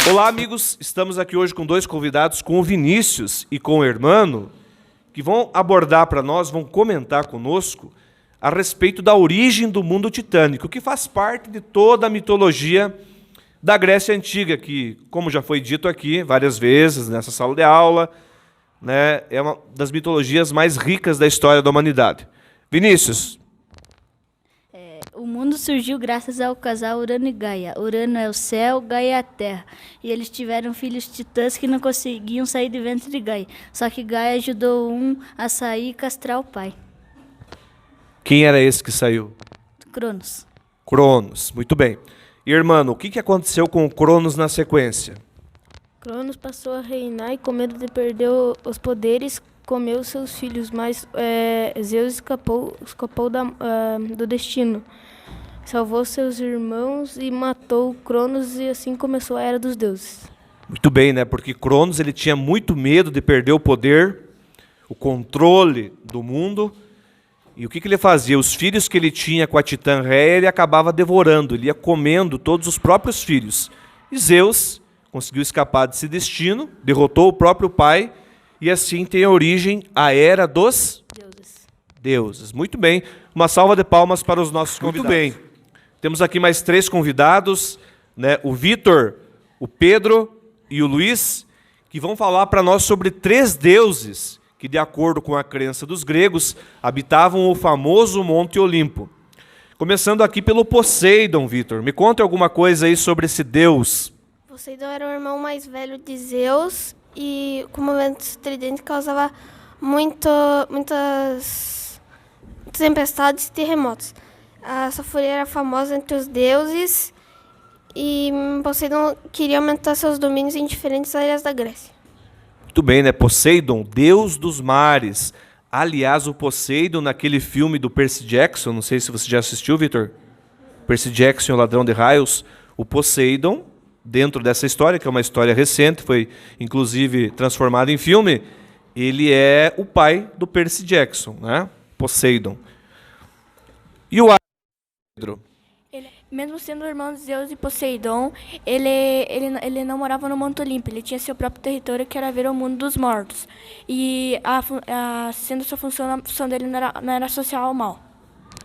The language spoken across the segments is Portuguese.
Olá, amigos. Estamos aqui hoje com dois convidados, com o Vinícius e com o Hermano, que vão abordar para nós, vão comentar conosco a respeito da origem do mundo titânico, que faz parte de toda a mitologia da Grécia Antiga, que, como já foi dito aqui várias vezes nessa sala de aula, né, é uma das mitologias mais ricas da história da humanidade. Vinícius. O mundo surgiu graças ao casal Urano e Gaia. Urano é o céu, Gaia é a terra. E eles tiveram filhos titãs que não conseguiam sair de ventre de Gaia. Só que Gaia ajudou um a sair e castrar o pai. Quem era esse que saiu? Cronos. Cronos, muito bem. E, irmão, o que aconteceu com o Cronos na sequência? Cronos passou a reinar e, com medo de perder os poderes, comeu seus filhos, mas Zeus escapou do destino. Salvou seus irmãos e matou Cronos, e assim começou a Era dos Deuses. Muito bem, né? Porque Cronos ele tinha muito medo de perder o poder, o controle do mundo. E o que ele fazia? Os filhos que ele tinha com a Titã Réia, ele acabava devorando, ele ia comendo todos os próprios filhos. E Zeus conseguiu escapar desse destino, derrotou o próprio pai, e assim tem origem a Era dos Deuses. Muito bem. Uma salva de palmas para os nossos convidados. Muito bem. Temos aqui mais três convidados, né? O Vitor, o Pedro e o Luiz, que vão falar para nós sobre três deuses que, de acordo com a crença dos gregos, habitavam o famoso Monte Olimpo. Começando aqui pelo Poseidon, Vitor. Me conta alguma coisa aí sobre esse deus. Poseidon era o irmão mais velho de Zeus e, com o vento estridente, causava muitas tempestades e terremotos. A sua fúria era famosa entre os deuses e Poseidon queria aumentar seus domínios em diferentes áreas da Grécia. Muito bem, né? Poseidon, deus dos mares. Aliás, o Poseidon, naquele filme do Percy Jackson, não sei se você já assistiu, Vitor? Percy Jackson, o Ladrão de Raios. O Poseidon, dentro dessa história, que é uma história recente, foi inclusive transformado em filme, ele é o pai do Percy Jackson, né? Poseidon. E o Pedro? Mesmo sendo irmão de Zeus e Poseidon, ele não morava no Monte Olimpo, ele tinha seu próprio território, que era ver o mundo dos mortos. E sendo sua função, a função dele não era associar ao mal.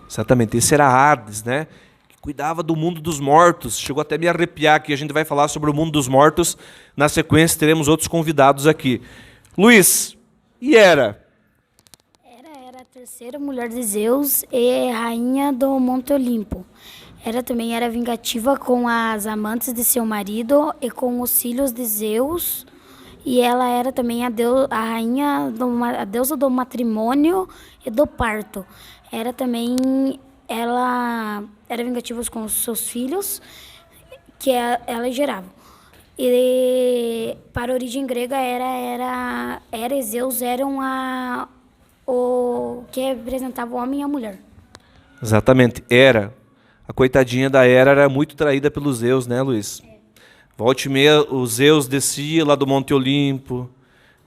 Exatamente, esse era Hades, né? Que cuidava do mundo dos mortos. Chegou até a me arrepiar aqui, a gente vai falar sobre o mundo dos mortos. Na sequência teremos outros convidados aqui. Luiz, e Hera? Era a terceira mulher de Zeus e rainha do Monte Olimpo. Ela também era vingativa com as amantes de seu marido e com os filhos de Zeus. E ela era também a deusa do matrimônio e do parto. Ela era vingativa com os seus filhos, que ela gerava. E para a origem grega, Hera e Zeus eram o que representava o homem e a mulher. Exatamente, Hera. A coitadinha da Hera era muito traída pelos Zeus, né, Luiz? Volte e meia, o Zeus descia lá do Monte Olimpo,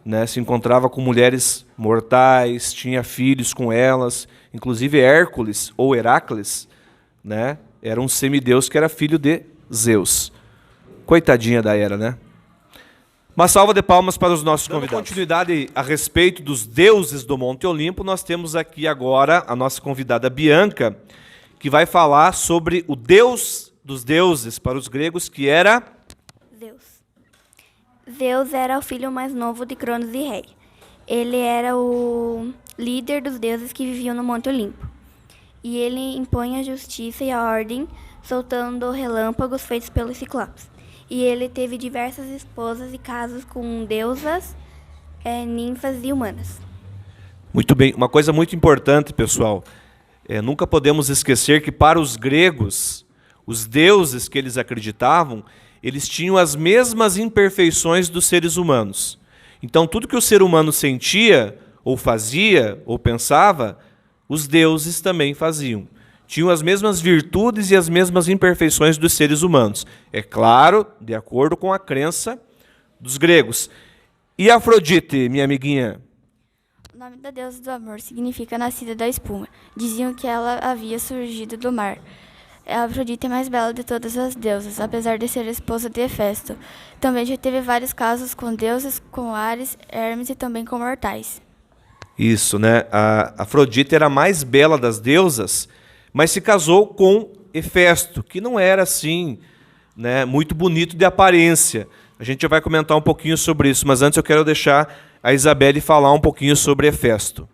né, se encontrava com mulheres mortais, tinha filhos com elas, inclusive Hércules, ou Heracles, né, era um semideus que era filho de Zeus. Coitadinha da Hera, né? Uma salva de palmas para os nossos convidados. Dando continuidade a respeito dos deuses do Monte Olimpo, nós temos aqui agora a nossa convidada Bianca, que vai falar sobre o deus dos deuses para os gregos, que era... Zeus era o filho mais novo de Cronos e Rei. Ele era o líder dos deuses que viviam no Monte Olimpo. E ele impõe a justiça e a ordem, soltando relâmpagos feitos pelos ciclopes. E ele teve diversas esposas e casos com deusas, ninfas e humanas. Muito bem. Uma coisa muito importante, pessoal. Nunca podemos esquecer que para os gregos, os deuses que eles acreditavam, eles tinham as mesmas imperfeições dos seres humanos. Então, tudo que o ser humano sentia, ou fazia, ou pensava, os deuses também faziam. Tinham as mesmas virtudes e as mesmas imperfeições dos seres humanos. É claro, de acordo com a crença dos gregos. E Afrodite, minha amiguinha? O nome da deusa do amor significa nascida da espuma. Diziam que ela havia surgido do mar. É a Afrodite mais bela de todas as deusas, apesar de ser esposa de Hefesto. Também já teve vários casos com deuses, com Ares, Hermes e também com mortais. Isso, né? A Afrodite era a mais bela das deusas, mas se casou com Hefesto, que não era assim, né, muito bonito de aparência. A gente já vai comentar um pouquinho sobre isso, mas antes eu quero deixar a Isabelle falar um pouquinho sobre Hefesto.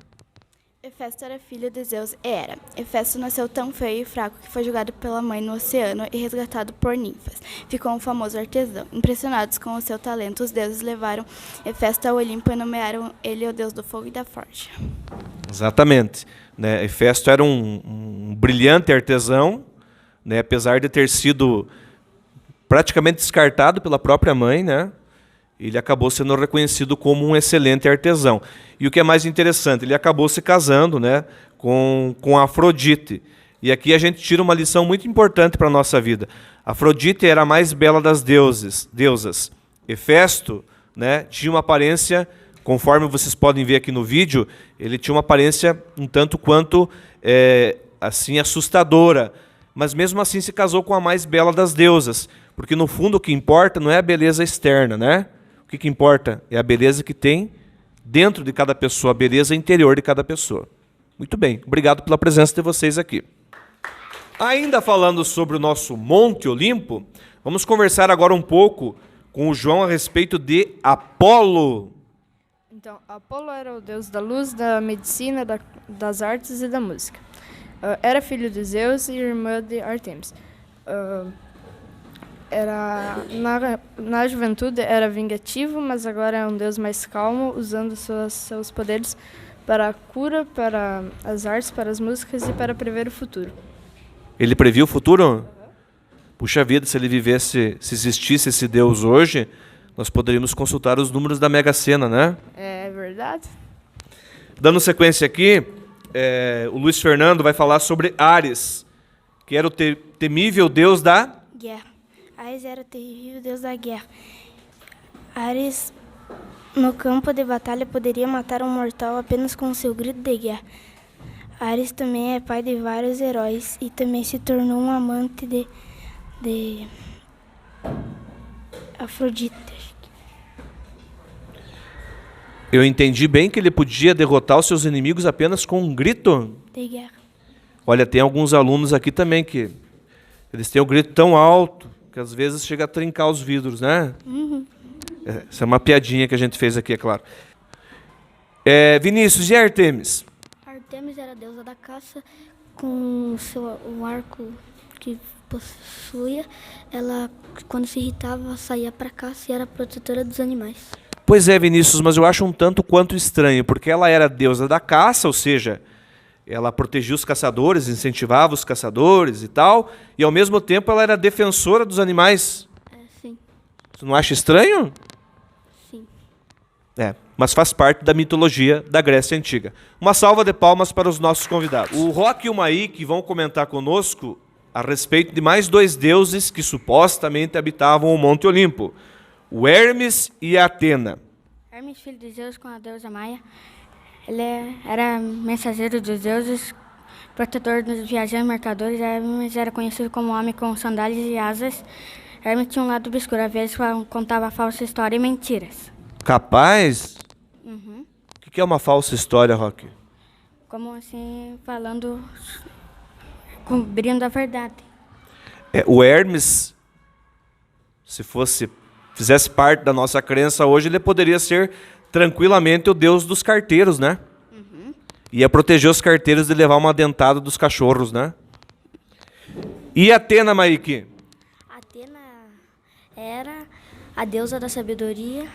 Hefesto era filho de Zeus e Hera. Hefesto nasceu tão feio e fraco que foi jogado pela mãe no oceano e resgatado por ninfas. Ficou um famoso artesão. Impressionados com o seu talento, os deuses levaram Hefesto ao Olimpo e nomearam ele o deus do fogo e da forja. Exatamente. Né? Hefesto era um brilhante artesão, né? Apesar de ter sido praticamente descartado pela própria mãe, né? Ele acabou sendo reconhecido como um excelente artesão. E o que é mais interessante, ele acabou se casando, né, com a Afrodite. E aqui a gente tira uma lição muito importante para a nossa vida. Afrodite era a mais bela das deusas. Hefesto, né, tinha uma aparência, conforme vocês podem ver aqui no vídeo, ele tinha uma aparência um tanto quanto assim, assustadora. Mas mesmo assim se casou com a mais bela das deusas. Porque no fundo o que importa não é a beleza externa, né? O que importa é a beleza que tem dentro de cada pessoa, a beleza interior de cada pessoa. Muito bem, obrigado pela presença de vocês aqui. Ainda falando sobre o nosso Monte Olimpo, vamos conversar agora um pouco com o João a respeito de Apolo. Então, Apolo era o deus da luz, da medicina, das artes e da música. Era filho de Zeus e irmã de Artemis. Na juventude era vingativo, mas agora é um deus mais calmo, usando seus poderes para a cura, para as artes, para as músicas e para prever o futuro. Ele previu o futuro? Puxa vida, se ele vivesse, se existisse esse deus hoje, nós poderíamos consultar os números da Mega Sena, né? É verdade. Dando sequência aqui, o Luiz Fernando vai falar sobre Ares, que era o temível deus da Guerra. Ares era o terrível deus da guerra. Ares, no campo de batalha, poderia matar um mortal apenas com seu grito de guerra. Ares também é pai de vários heróis e também se tornou um amante de Afrodite. Eu entendi bem que ele podia derrotar os seus inimigos apenas com um grito? De guerra. Olha, tem alguns alunos aqui também que eles têm o grito tão alto que às vezes chega a trincar os vidros, né? Uhum. Essa é uma piadinha que a gente fez aqui, é claro. Vinícius, e Artemis? Artemis era a deusa da caça, com um arco que possuía. Ela, quando se irritava, saía para caça e era protetora dos animais. Pois é, Vinícius, mas eu acho um tanto quanto estranho, porque ela era a deusa da caça, ou seja, ela protegia os caçadores, incentivava os caçadores e tal, e ao mesmo tempo ela era defensora dos animais. Sim. Você não acha estranho? Sim. Mas faz parte da mitologia da Grécia Antiga. Uma salva de palmas para os nossos convidados. O Roque e o Maíque vão comentar conosco a respeito de mais dois deuses que supostamente habitavam o Monte Olimpo, o Hermes e a Atena. Hermes, filho de Zeus, com a deusa Maia. Ele era mensageiro dos deuses, protetor dos viajantes e mercadores. Hermes era conhecido como homem com sandálias e asas. Hermes tinha um lado obscuro, às vezes contava falsa história e mentiras. Capaz? Uhum. O que é uma falsa história, Roque? Como assim, cobrindo a verdade. O Hermes, se fizesse parte da nossa crença hoje, ele poderia ser tranquilamente o deus dos carteiros, né? Uhum. Ia proteger os carteiros de levar uma dentada dos cachorros, né? E Atena, Maíque? Atena era a deusa da sabedoria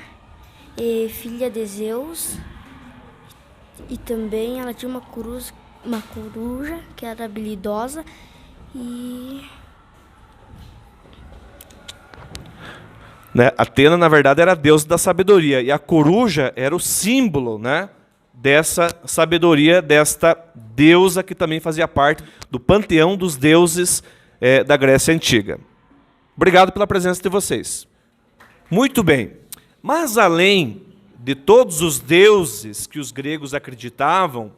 e filha de Zeus. E também ela tinha uma coruja que era habilidosa e... Né? Atena, na verdade, era a deusa da sabedoria. E a coruja era o símbolo, né, dessa sabedoria, desta deusa que também fazia parte do panteão dos deuses da Grécia Antiga. Obrigado pela presença de vocês. Muito bem. Mas além de todos os deuses que os gregos acreditavam,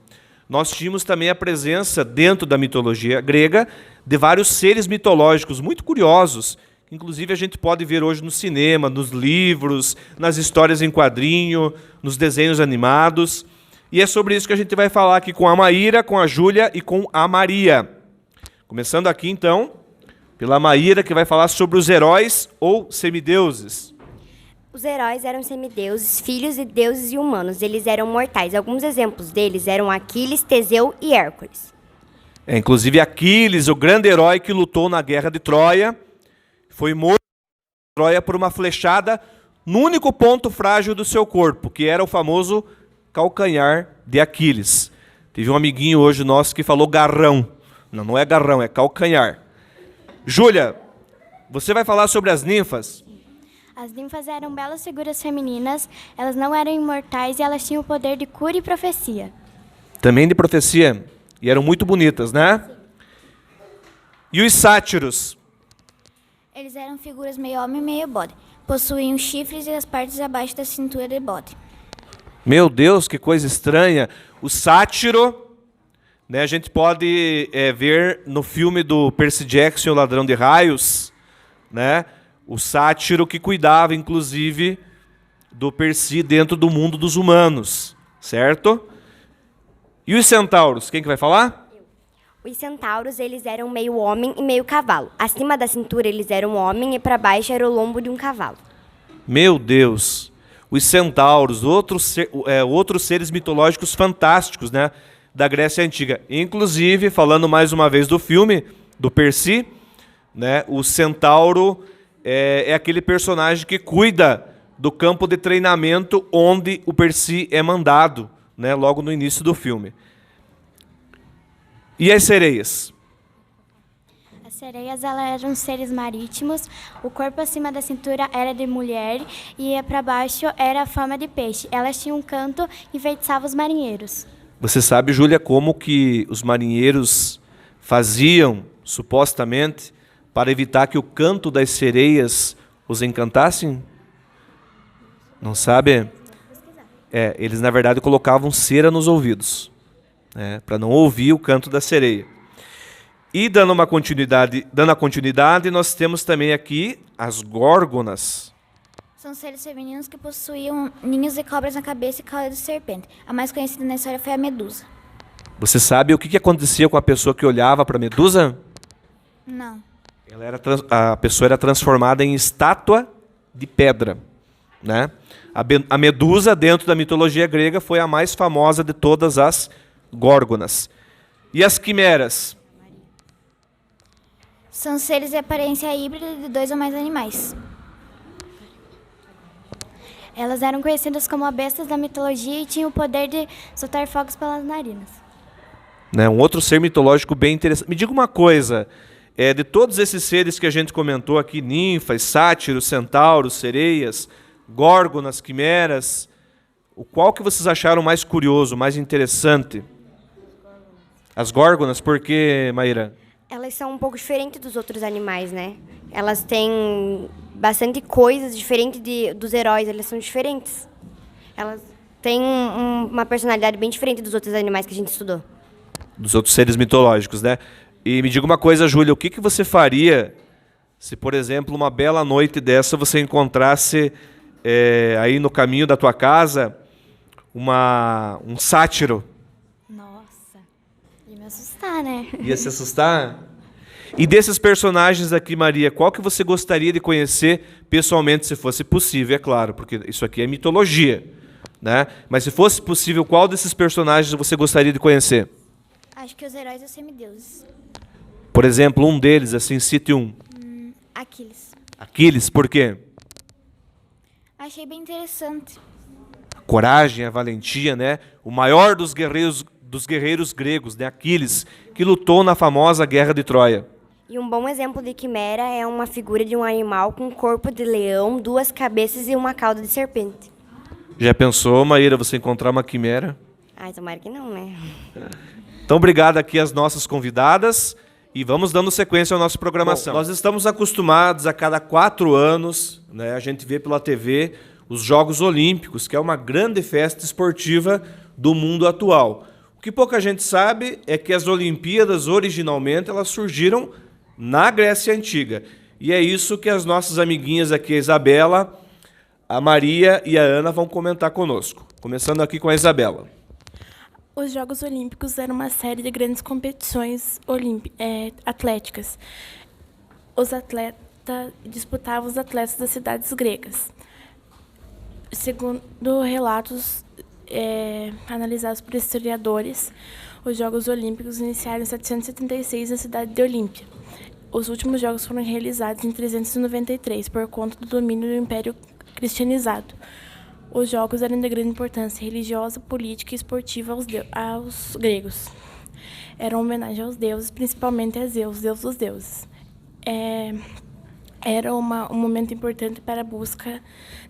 nós tínhamos também a presença, dentro da mitologia grega, de vários seres mitológicos muito curiosos, que inclusive a gente pode ver hoje no cinema, nos livros, nas histórias em quadrinho, nos desenhos animados. E é sobre isso que a gente vai falar aqui com a Maíra, com a Júlia e com a Maria. Começando aqui, então, pela Maíra, que vai falar sobre os heróis ou semideuses. Os heróis eram semideuses, filhos de deuses e humanos. Eles eram mortais. Alguns exemplos deles eram Aquiles, Teseu e Hércules. Inclusive Aquiles, o grande herói que lutou na guerra de Troia, foi morto em Troia por uma flechada no único ponto frágil do seu corpo, que era o famoso calcanhar de Aquiles. Teve um amiguinho hoje nosso que falou garrão. Não, não é garrão, é calcanhar. Júlia, você vai falar sobre as ninfas? As ninfas eram belas figuras femininas, elas não eram imortais e elas tinham o poder de cura e profecia. Também de profecia. E eram muito bonitas, né? E os sátiros? Eles eram figuras meio homem, meio bode. Possuíam chifres e as partes abaixo da cintura de bode. Meu Deus, que coisa estranha. O sátiro, né, a gente pode ver no filme do Percy Jackson, O Ladrão de Raios, né? O sátiro que cuidava, inclusive, do Percy dentro do mundo dos humanos, certo? E os centauros, quem que vai falar? Os centauros, eles eram meio homem e meio cavalo. Acima da cintura, eles eram homem e para baixo era o lombo de um cavalo. Meu Deus! Os centauros, outros seres mitológicos fantásticos, né, da Grécia Antiga. Inclusive, falando mais uma vez do filme, do Percy, né, o centauro é aquele personagem que cuida do campo de treinamento onde o Percy é mandado, né, logo no início do filme. E as sereias? As sereias elas eram seres marítimos, o corpo acima da cintura era de mulher e para baixo era a forma de peixe. Elas tinham um canto e enfeitiçavam os marinheiros. Você sabe, Júlia, como que os marinheiros faziam, supostamente, para evitar que o canto das sereias os encantassem? Não sabe? Eles, na verdade, colocavam cera nos ouvidos, né, para não ouvir o canto da sereia. E dando a continuidade, nós temos também aqui as górgonas. São seres femininos que possuíam ninhos de cobras na cabeça e cauda de serpente. A mais conhecida na história foi a Medusa. Você sabe o que acontecia com a pessoa que olhava para a Medusa? Não. A pessoa era transformada em estátua de pedra, né? A Medusa, dentro da mitologia grega, foi a mais famosa de todas as górgonas. E as quimeras? São seres de aparência híbrida de 2 ou mais animais. Elas eram conhecidas como bestas da mitologia e tinham o poder de soltar fogos pelas narinas. Né, um outro ser mitológico bem interessante. Me diga uma coisa, de todos esses seres que a gente comentou aqui, ninfas, sátiros, centauros, sereias, górgonas, quimeras, qual que vocês acharam mais curioso, mais interessante? As górgonas, por quê, Maíra? Elas são um pouco diferentes dos outros animais, né? Elas têm bastante coisas diferentes dos heróis, elas são diferentes. Elas têm uma personalidade bem diferente dos outros animais que a gente estudou. Dos outros seres mitológicos, né? E me diga uma coisa, Júlia, o que você faria se, por exemplo, uma bela noite dessa você encontrasse aí no caminho da tua casa um sátiro? Nossa, ia me assustar, né? Ia se assustar? E desses personagens aqui, Maria, qual que você gostaria de conhecer pessoalmente, se fosse possível, é claro, porque isso aqui é mitologia, né? Mas se fosse possível, qual desses personagens você gostaria de conhecer? Acho que os heróis e os semideuses. Por exemplo, um deles, assim, cite um. Aquiles. Aquiles, por quê? Achei bem interessante. A coragem, a valentia, né? O maior dos guerreiros gregos, né? Aquiles, que lutou na famosa Guerra de Troia. E um bom exemplo de quimera é uma figura de um animal com corpo de leão, 2 cabeças e uma cauda de serpente. Já pensou, Maíra, você encontrar uma quimera? Ai, tomara que não, né? Então, obrigado aqui às nossas convidadas e vamos dando sequência à nossa programação. Bom, nós estamos acostumados a cada 4 anos, né, a gente vê pela TV os Jogos Olímpicos, que é uma grande festa esportiva do mundo atual. O que pouca gente sabe é que as Olimpíadas, originalmente, elas surgiram na Grécia Antiga. E é isso que as nossas amiguinhas aqui, a Isabela, a Maria e a Ana, vão comentar conosco. Começando aqui com a Isabela. Os Jogos Olímpicos eram uma série de grandes competições atléticas. Os atletas disputavam os atletas das cidades gregas. Segundo relatos analisados por historiadores, os Jogos Olímpicos iniciaram em 776 na cidade de Olímpia. Os últimos jogos foram realizados em 393, por conta do domínio do Império Cristianizado. Os jogos eram de grande importância religiosa, política e esportiva aos gregos. Eram uma homenagem aos deuses, principalmente a Zeus, deus dos deuses. Era um momento importante para a busca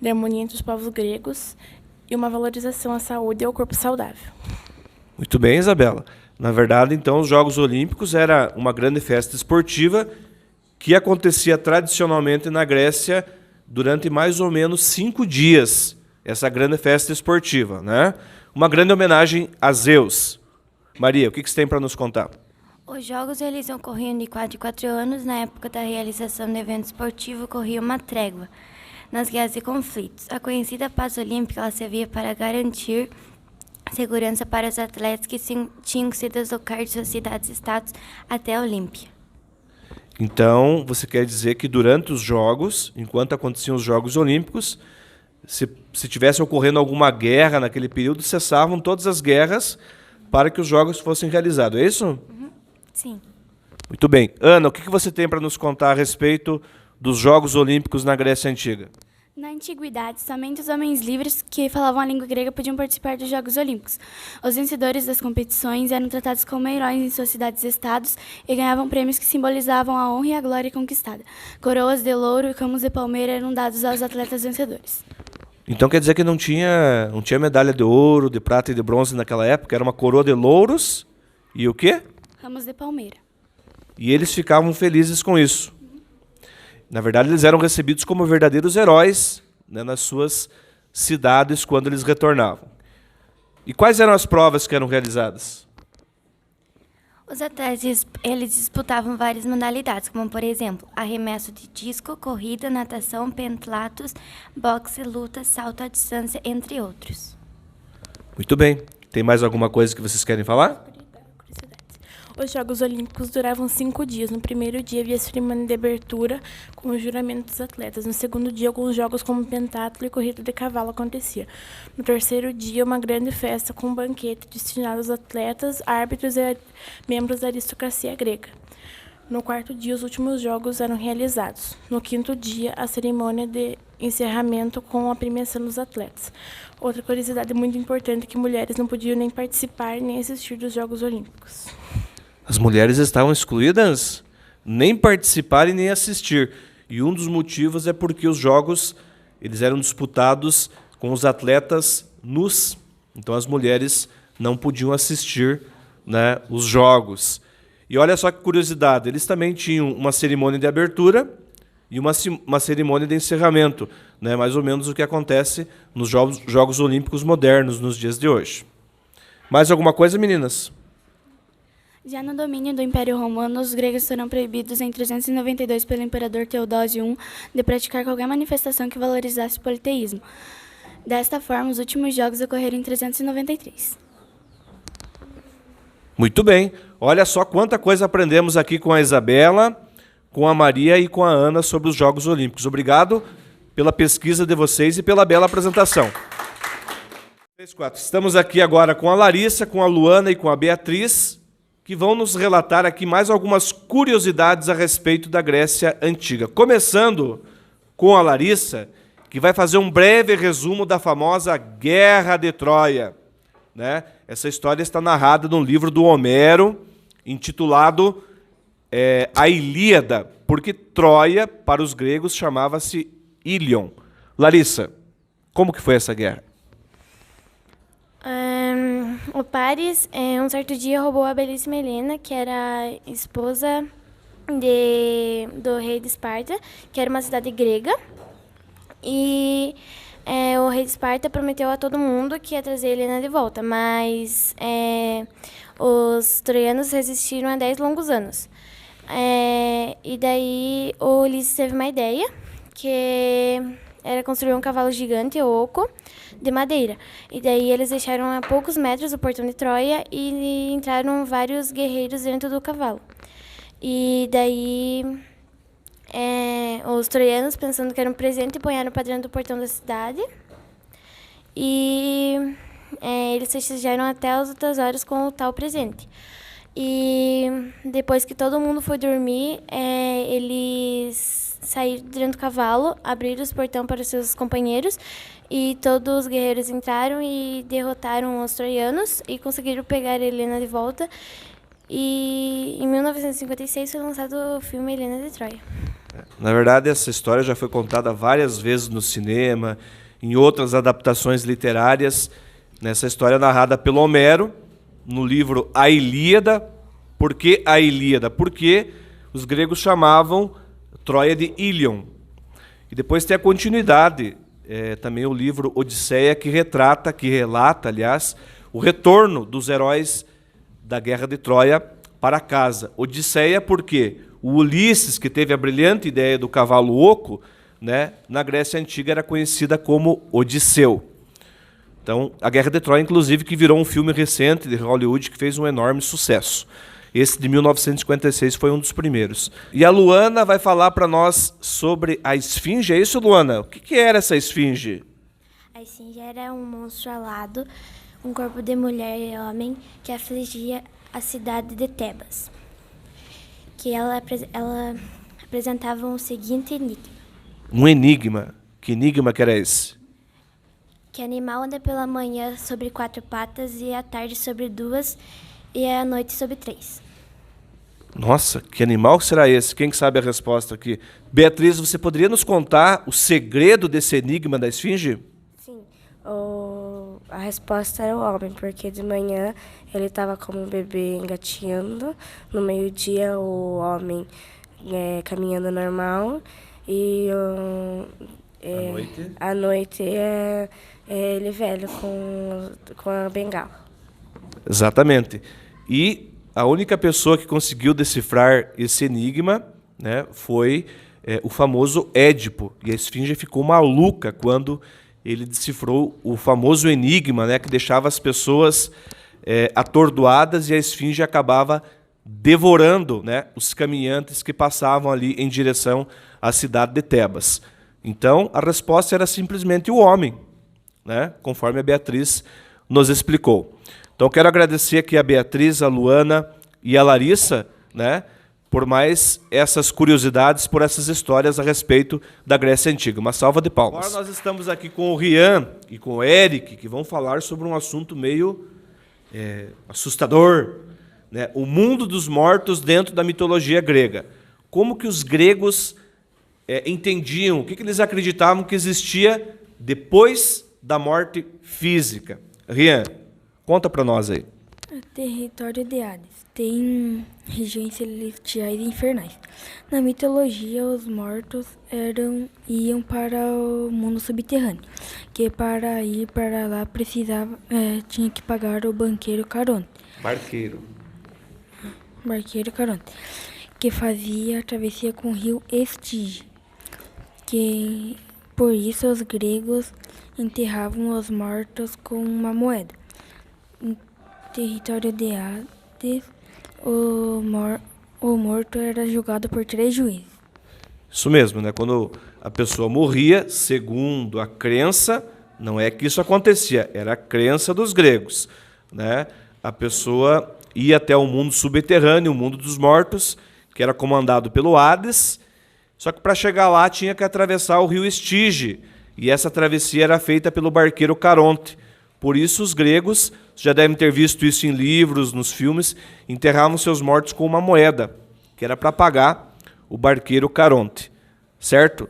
de harmonia entre os povos gregos e uma valorização à saúde e ao corpo saudável. Muito bem, Isabela. Na verdade, então, os Jogos Olímpicos era uma grande festa esportiva que acontecia tradicionalmente na Grécia durante mais ou menos 5 dias, essa grande festa esportiva, né? Uma grande homenagem a Zeus. Maria, o que você tem para nos contar? Os jogos eles ocorriam de 4 em 4 anos. Na época da realização do evento esportivo, ocorria uma trégua nas guerras e conflitos. A conhecida paz olímpica ela servia para garantir segurança para os atletas que tinham que se deslocar de suas cidades-estados até a Olímpia. Então, você quer dizer que durante os Jogos, enquanto aconteciam os Jogos Olímpicos, se tivesse ocorrendo alguma guerra naquele período, cessavam todas as guerras para que os Jogos fossem realizados. É isso? Sim. Muito bem. Ana, o que você tem para nos contar a respeito dos Jogos Olímpicos na Grécia Antiga? Na antiguidade, somente os homens livres que falavam a língua grega podiam participar dos Jogos Olímpicos. Os vencedores das competições eram tratados como heróis em suas cidades-estados e ganhavam prêmios que simbolizavam a honra e a glória conquistada. Coroas de louro e ramos de palmeira eram dados aos atletas vencedores. Então quer dizer que não tinha medalha de ouro, de prata e de bronze naquela época, era uma coroa de louros e o quê? Ramos de palmeira. E eles ficavam felizes com isso. Na verdade, eles eram recebidos como verdadeiros heróis, né, nas suas cidades quando eles retornavam. E quais eram as provas que eram realizadas? Os atletas eles disputavam várias modalidades, como, por exemplo, arremesso de disco, corrida, natação, pentatlos, boxe, luta, salto à distância, entre outros. Muito bem. Tem mais alguma coisa que vocês querem falar? Os Jogos Olímpicos duravam 5 dias. No primeiro dia havia a cerimônia de abertura com o juramento dos atletas. No segundo dia, alguns jogos como pentatlo e corrida de cavalo acontecia. No terceiro dia, uma grande festa com um banquete destinado aos atletas, árbitros e membros da aristocracia grega. No quarto dia, os últimos jogos eram realizados. No quinto dia, a cerimônia de encerramento com a premiação dos atletas. Outra curiosidade muito importante é que mulheres não podiam nem participar nem assistir dos Jogos Olímpicos. As mulheres estavam excluídas? Nem participar e nem assistir. E um dos motivos é porque os jogos eles eram disputados com os atletas nus. Então as mulheres não podiam assistir, né, os jogos. E olha só que curiosidade, eles também tinham uma cerimônia de abertura e uma cerimônia de encerramento, né, mais ou menos o que acontece nos Jogos Olímpicos modernos nos dias de hoje. Mais alguma coisa, meninas? Já no domínio do Império Romano, os gregos foram proibidos em 392 pelo imperador Teodósio I de praticar qualquer manifestação que valorizasse o politeísmo. Desta forma, os últimos jogos ocorreram em 393. Muito bem. Olha só quanta coisa aprendemos aqui com a Isabela, com a Maria e com a Ana sobre os Jogos Olímpicos. Obrigado pela pesquisa de vocês e pela bela apresentação. Estamos aqui agora com a Larissa, com a Luana e com a Beatriz, que vão nos relatar aqui mais algumas curiosidades a respeito da Grécia Antiga. Começando com a Larissa, que vai fazer um breve resumo da famosa Guerra de Troia, né? Essa história está narrada num livro do Homero, intitulado A Ilíada, porque Troia, para os gregos, chamava-se Ilion. Larissa, como que foi essa guerra? O Paris, um certo dia, roubou a belíssima Helena, que era esposa do rei de Esparta, que era uma cidade grega. E o rei de Esparta prometeu a todo mundo que ia trazer Helena de volta, mas os troianos resistiram a 10 longos anos. E daí o Ulisses teve uma ideia, que era construir um cavalo gigante, oco, de madeira. E daí eles deixaram a poucos metros o portão de Troia e entraram vários guerreiros dentro do cavalo. E daí os troianos, pensando que era um presente, ponharam para dentro do portão da cidade. E eles festejaram até as outras horas com o tal presente. E depois que todo mundo foi dormir, eles saíram dentro do cavalo, abriram os portões para os seus companheiros e todos os guerreiros entraram e derrotaram os troianos e conseguiram pegar Helena de volta. E em 1956 foi lançado o filme Helena de Troia. Na verdade, essa história já foi contada várias vezes no cinema, em outras adaptações literárias. Nessa história narrada pelo Homero, no livro A Ilíada. Por que a Ilíada? Porque os gregos chamavam Troia de Ilion. E depois tem a continuidade, também o livro Odisseia, que relata, aliás, o retorno dos heróis da Guerra de Troia para casa. Odisseia porque o Ulisses, que teve a brilhante ideia do cavalo oco, né, na Grécia Antiga era conhecida como Odisseu. Então, a Guerra de Troia, inclusive, que virou um filme recente de Hollywood que fez um enorme sucesso. Esse de 1956 foi um dos primeiros. E a Luana vai falar para nós sobre a esfinge. É isso, Luana? O que era essa esfinge? A esfinge era um monstro alado, um corpo de mulher e homem que afligia a cidade de Tebas. Que ela apresentava o seguinte enigma. Um enigma? Que enigma que era esse? Que animal anda pela manhã sobre 4 patas e à tarde sobre 2 e à noite sobre 3. Nossa, que animal será esse? Quem sabe a resposta aqui? Beatriz, você poderia nos contar o segredo desse enigma da esfinge? Sim, a resposta era o homem, porque de manhã ele estava como um bebê engatinhando, no meio-dia o homem caminhando normal e à noite ele velho com a bengala. Exatamente. E a única pessoa que conseguiu decifrar esse enigma, né, foi o famoso Édipo. E a esfinge ficou maluca quando ele decifrou o famoso enigma, né, que deixava as pessoas atordoadas e a esfinge acabava devorando, né, os caminhantes que passavam ali em direção à cidade de Tebas. Então, a resposta era simplesmente o homem, né, conforme a Beatriz nos explicou. Então, quero agradecer aqui a Beatriz, a Luana e a Larissa, né, por mais essas curiosidades, por essas histórias a respeito da Grécia Antiga. Uma salva de palmas. Agora nós estamos aqui com o Rian e com o Eric, que vão falar sobre um assunto meio assustador, né, o mundo dos mortos dentro da mitologia grega. Como que os gregos entendiam, o que eles acreditavam que existia depois da morte física. Rian, conta para nós aí. O território de Hades tem regiões celestiais e infernais. Na mitologia, os mortos iam para o mundo subterrâneo, que para ir para lá tinha que pagar o banqueiro Caronte. Barqueiro Caronte, que fazia a travessia com o rio Estige. Que por isso os gregos enterravam os mortos com uma moeda. No território de Hades, o morto era julgado por 3 juízes. Isso mesmo, né? Quando a pessoa morria, segundo a crença, não é que isso acontecia, era a crença dos gregos, né? A pessoa ia até o mundo subterrâneo, o mundo dos mortos, que era comandado pelo Hades, só que para chegar lá tinha que atravessar o rio Estige, e essa travessia era feita pelo barqueiro Caronte. Por isso os gregos, já devem ter visto isso em livros, nos filmes, enterravam seus mortos com uma moeda, que era para pagar o barqueiro Caronte, certo?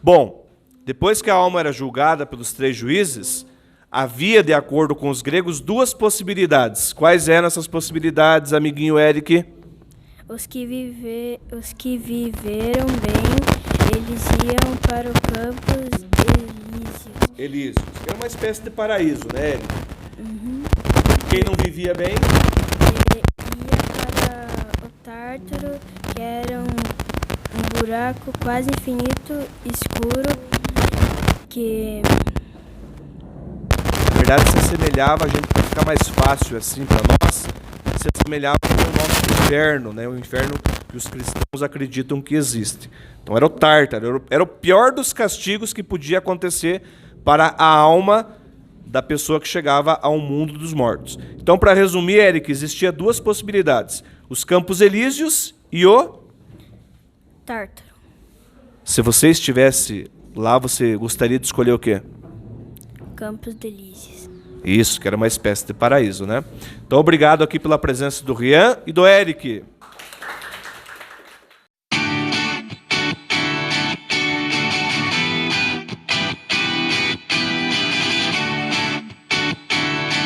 Bom, depois que a alma era julgada pelos 3 juízes, havia, de acordo com os gregos, 2 possibilidades. Quais eram essas possibilidades, amiguinho Eric? Os que viveram bem, eles iam para o Campos Elíseos. Elísios. Era uma espécie de paraíso, né, Eric? Quem não vivia bem? Ia para o Tártaro, que era um buraco quase infinito, escuro, que Na verdade, se assemelhava, a gente para ficar mais fácil assim para nós, se assemelhava com o nosso inferno, né? O inferno que os cristãos acreditam que existe. Então era o Tártaro, era o pior dos castigos que podia acontecer para a alma da pessoa que chegava ao mundo dos mortos. Então, para resumir, Eric, existia duas possibilidades: os Campos Elíseos e o... Tártaro. Se você estivesse lá, você gostaria de escolher o quê? Campos Delícias. Isso, que era uma espécie de paraíso, né? Então, obrigado aqui pela presença do Rian e do Eric.